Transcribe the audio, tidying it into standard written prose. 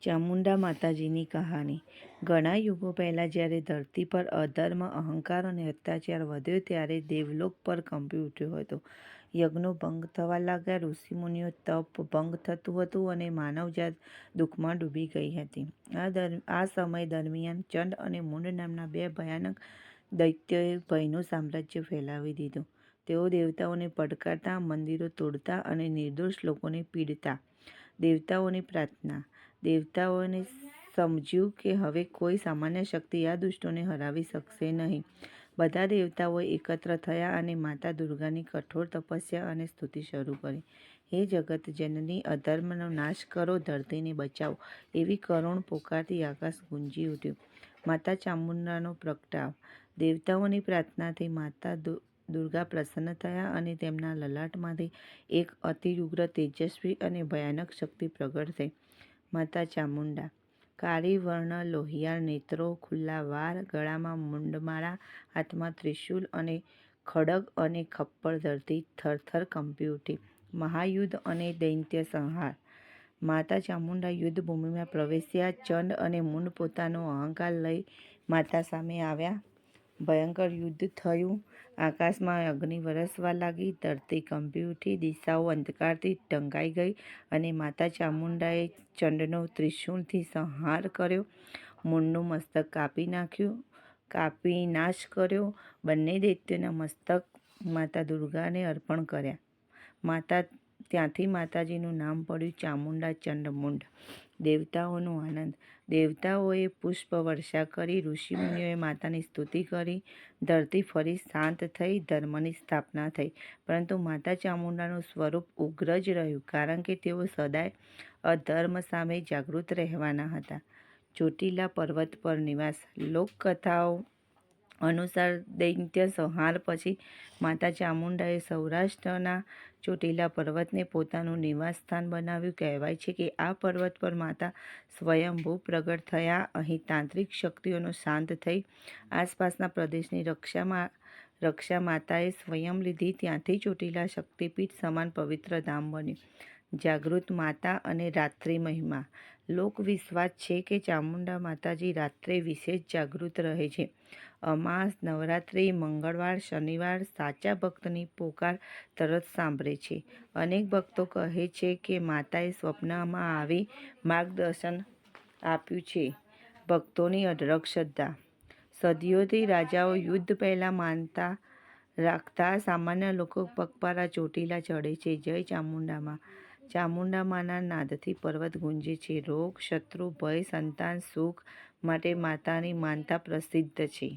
ચામુંડા માતાજીની કહાની. ઘણા યુગો પહેલાં જ્યારે ધરતી પર અધર્મ, અહંકાર અને અત્યાચાર વધ્યો ત્યારે દેવલોક પર કંપી ઉઠ્યો હતો. યજ્ઞો ભંગ થવા લાગ્યા, ઋષિમુનિઓ તપ ભંગ થતું હતું અને માનવજાત દુઃખમાં ડૂબી ગઈ હતી. આ સમય દરમિયાન ચંડ અને મુંડ નામના બે ભયાનક દૈત્યોએ ભયનું સામ્રાજ્ય ફેલાવી દીધું. તેઓ દેવતાઓને પડકારતા, મંદિરો તોડતા અને નિર્દોષ લોકોને પીડતા. દેવતાઓની પ્રાર્થના. દેવતાઓને સમજ્યું કે હવે કોઈ સામાન્ય શક્તિ આ દુષ્ટોને હરાવી શકશે નહીં. બધા દેવતાઓ એકત્ર થયા અને માતા દુર્ગાની કઠોર તપસ્યા અને સ્તુતિ શરૂ કરી. હે જગત જનની, અધર્મનો નાશ કરો, ધરતીને બચાવો, એવી કરુણ પોકારથી આકાશ ગુંજી ઉઠ્યું. માતા ચામુંડાનો પ્રગટાવ. દેવતાઓની પ્રાર્થનાથી માતા દુર્ગા પ્રસન્ન થયા અને તેમના લલાટમાંથી એક અતિ ઉગ્ર, તેજસ્વી અને ભયાનક શક્તિ પ્રગટ થઈ. માતા ચામુંડા. કાળી વર્ણ, લોહિયાળ નેત્રો, ખુલ્લા વાળ, ગળામાં મુંડમાળા, હાથમાં ત્રિશૂલ અને ખડગ અને ખપ્પર ધરતી થરથર કંપી ઉઠી. મહાયુદ્ધ અને દૈત્ય સંહાર. માતા ચામુંડા યુદ્ધભૂમિમાં પ્રવેશ્યા. ચંડ અને મુંડ પોતાનો અહંકાર લઈ માતા સામે આવ્યા. ભયંકર યુદ્ધ થયું. આકાશમાં અગ્નિ વરસવા લાગી, ધરતી કંપી ઉઠી, દિશાઓ અંધકારથી ઢંકાઈ ગઈ અને માતા ચામુંડાએ ચંડનો ત્રિશૂળથી સંહાર કર્યો. મુંડનું મસ્તક કાપી નાશ કર્યો. બંને દૈત્યોના મસ્તક માતા દુર્ગાને અર્પણ કર્યા. ત્યાંથી માતાજીનું નામ પડ્યું ચામુંડા ચંડ મુંડ. દેવતાઓનો આનંદ. દેવતાઓએ પુષ્પવર્ષા કરી, ઋષિમુનિઓએ માતાની સ્તુતિ કરી. ધરતી ફરી શાંત થઈ, ધર્મની સ્થાપના થઈ. પરંતુ માતા ચામુંડાનું સ્વરૂપ ઉગ્ર જ રહ્યું, કારણ કે તેઓ સદાય અધર્મ સામે જાગૃત રહેવાના હતા. ચોટીલા પર્વત પર નિવાસ. લોકકથાઓ અનુસાર દૈત્ય સંહાર પછી માતા ચામુંડાએ સૌરાષ્ટ્રના ચોટીલા પર્વતને પોતાનું નિવાસ સ્થાન બનાવ્યું. કહેવાય છે કે આ પર્વત પર માતા સ્વયંભૂ પ્રગટ થયા. અહીં તાંત્રિક શક્તિઓનો શાંત થઈ. આસપાસના પ્રદેશની રક્ષા માતાએ સ્વયં લીધી. ત્યાંથી ચોટીલા શક્તિપીઠ સમાન પવિત્ર ધામ બન્યું. જાગૃત માતા અને રાત્રિ મહિમા. લોકવિશ્વાસ છે કે ચામુંડા માતાજી રાત્રે વિશેષ જાગૃત રહે છે. અમાસ, નવરાત્રિ, મંગળવાર, શનિવાર સાચા ભક્તની પોકાર તરત સાંભળે છે. અનેક ભક્તો કહે છે કે માતાએ સ્વપ્નમાં આવી માર્ગદર્શન આપ્યું છે. ભક્તોની અઢળક શ્રદ્ધા. સદીઓથી રાજાઓ યુદ્ધ પહેલાં માનતા રાખતા. સામાન્ય લોકો પગપાળા ચોટીલા ચઢે છે. જય ચામુંડા મા. ચામુંડા માના નાદથી પર્વત ગુંજે છે. રોગ, શત્રુ, ભય, સંતાન સુખ માટે માતાની માનતા પ્રસિદ્ધ છે.